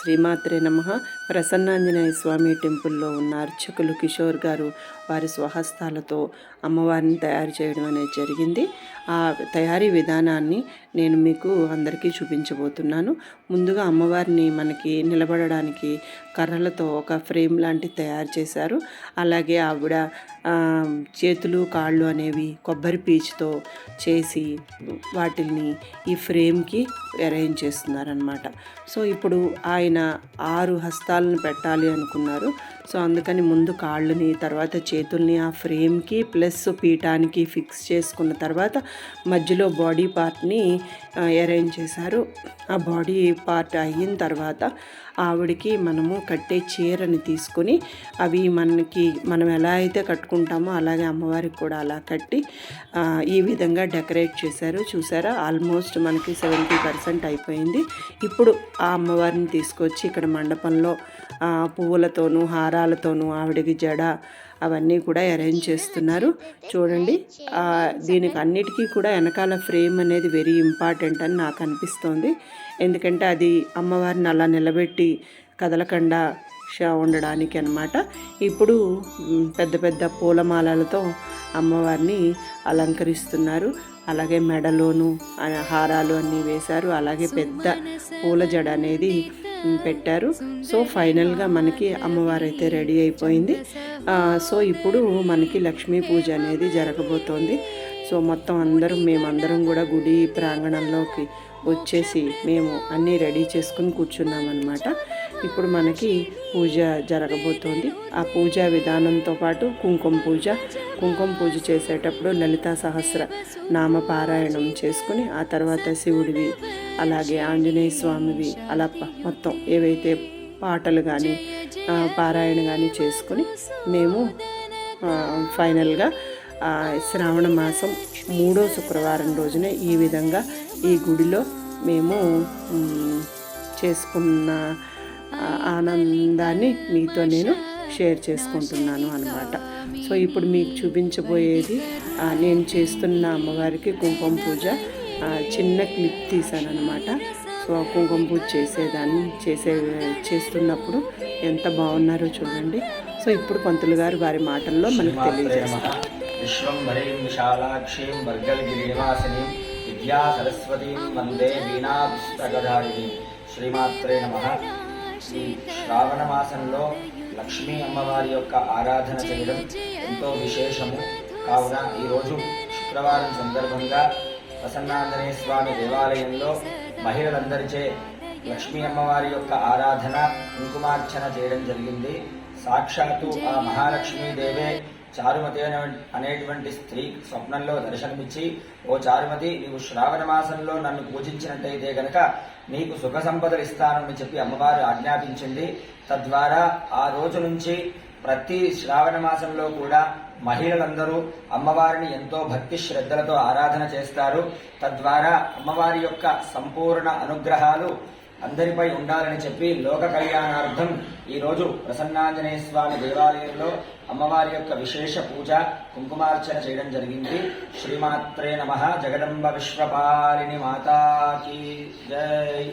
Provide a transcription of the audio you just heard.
శ్రీమాత్రే నమః. ప్రసన్నాంజనేయ స్వామి టెంపుల్లో ఉన్న అర్చకులు కిషోర్ గారు వారి స్వహస్తాలతో అమ్మవారిని తయారు చేయడం అనేది జరిగింది. ఆ తయారీ విధానాన్ని నేను మీకు అందరికీ చూపించబోతున్నాను. ముందుగా అమ్మవారిని మనకి నిలబడడానికి కర్రలతో ఒక ఫ్రేమ్ లాంటిది తయారు చేశారు. అలాగే ఆవిడ చేతులు కాళ్ళు అనేవి కొబ్బరి పీచుతో చేసి వాటిని ఈ ఫ్రేమ్కి అరేంజ్ చేస్తున్నారనమాట. సో ఇప్పుడు ఆయన 6 హస్తాలను పెట్టాలి అనుకున్నారు. సో అందుకని ముందు కాళ్ళని, తర్వాత చేతుల్ని ఆ ఫ్రేమ్కి ప్లస్ పీఠానికి ఫిక్స్ చేసుకున్న తర్వాత మధ్యలో బాడీ పార్ట్ని అరేంజ్ చేశారు. ఆ బాడీ పార్ట్ అయిన తర్వాత ఆవిడకి మనము కట్టే చీరని తీసుకొని అవి మనం ఎలా అయితే కట్టుకుంటామో అలాగే అమ్మవారికి కూడా అలా కట్టి ఈ విధంగా డెకరేట్ చేశారు. చూసారా, ఆల్మోస్ట్ మనకి 70% అయిపోయింది. ఇప్పుడు ఆ అమ్మవారిని తీసుకొచ్చి ఇక్కడ మండపంలో పువ్వులతోనూ హారాలతోనూ ఆవిడకి జడ అవన్నీ కూడా అరేంజ్ చేస్తున్నారు. చూడండి, దీనికి అన్నిటికీ కూడా వెనకాల ఫ్రేమ్ అనేది వెరీ ఇంపార్టెంట్ అని నాకు అనిపిస్తోంది. ఎందుకంటే అది అమ్మవారిని అలా నిలబెట్టి కదలకుండా ఉండడానికి అన్నమాట. ఇప్పుడు పెద్ద పెద్ద పూలమాలలతో అమ్మవారిని అలంకరిస్తున్నారు. అలాగే మెడలోను హారాలు అన్నీ వేశారు. అలాగే పెద్ద పూల జడ అనేది పెట్టారు. సో ఫైనల్గా మనకి అమ్మవారు అయితే రెడీ అయిపోయింది. సో ఇప్పుడు మనకి లక్ష్మీ పూజ అనేది జరగబోతోంది. సో మొత్తం మేమందరం కూడా గుడి ప్రాంగణంలోకి వచ్చేసి మేము అన్నీ రెడీ చేసుకుని కూర్చున్నామన్నమాట. ఇప్పుడు మనకి పూజ జరగబోతోంది. ఆ పూజా విధానంతో పాటు కుంకుమ పూజ చేసేటప్పుడు లలితా సహస్ర నామ పారాయణం చేసుకుని ఆ తర్వాత శివుడివి అలాగే ఆంజనేయ స్వామివి అలా మొత్తం ఏవైతే పాటలు కానీ పారాయణ కానీ చేసుకొని మేము ఫైనల్గా శ్రావణ మాసం 3వ శుక్రవారం రోజున ఈ విధంగా ఈ గుడిలో మేము చేసుకున్న ఆనందాన్ని మీతో నేను షేర్ చేసుకుంటున్నాను అన్నమాట. సో ఇప్పుడు మీకు చూపించబోయేది నేను చేస్తున్న అమ్మవారికి కుంకుమ పూజ చిన్న క్లిప్ తీసాను అనమాట. సో కుంకుమ పూజ చేస్తున్నప్పుడు ఎంత బాగున్నారో చూడండి. సో ఇప్పుడు పంతులు గారు వారి మాటల్లో మనకు తెలియజేస్తారు. విశ్వంభరీం విశాలాక్షీం వర్గల్గిరినివాసినీం విద్యా సరస్వతీం వందే వీణా పుస్తకధారిణీం. శ్రీమాత్రే నమః. ఈ శ్రావణ మాసంలో లక్ష్మీ అమ్మవారి యొక్క ఆరాధన చేయడం ఎంతో విశేషము. కావున ఈరోజు శుక్రవారం సందర్భంగా ప్రసన్నాంజనేయ స్వామి దేవాలయంలో మహిళలందరిచే లక్ష్మీ అమ్మవారి యొక్క ఆరాధన కుంకుమార్చన చేయడం జరిగింది. సాక్షాత్తు ఆ మహాలక్ష్మీదేవే చారుమతి అనేటువంటి స్త్రీ స్వప్నంలో దర్శనమిచ్చి, ఓ చారుమతి, నీవు శ్రావణ మాసంలో నన్ను పూజించినట్టయితే గనక నీకు సుఖ సంపదలు ఇస్తానని చెప్పి అమ్మవారు ఆజ్ఞాపించింది. తద్వారా ఆ రోజు నుంచి ప్రతి శ్రావణ మాసంలో కూడా మహిళలందరూ అమ్మవారిని ఎంతో భక్తి శ్రద్ధలతో ఆరాధన చేస్తారు. తద్వారా అమ్మవారి యొక్క సంపూర్ణ అనుగ్రహాలు అందరిపై ఉండాలని చెప్పి లోక కళ్యాణార్థం ఈరోజు ప్రసన్నాంజనేయ స్వామి దేవాలయంలో అమ్మవారి యొక్క విశేష పూజ కుంకుమార్చన చేయడం జరిగింది. శ్రీమాత్రే నమః. జగదంబ విశ్వపాలిని మాతాకి జై.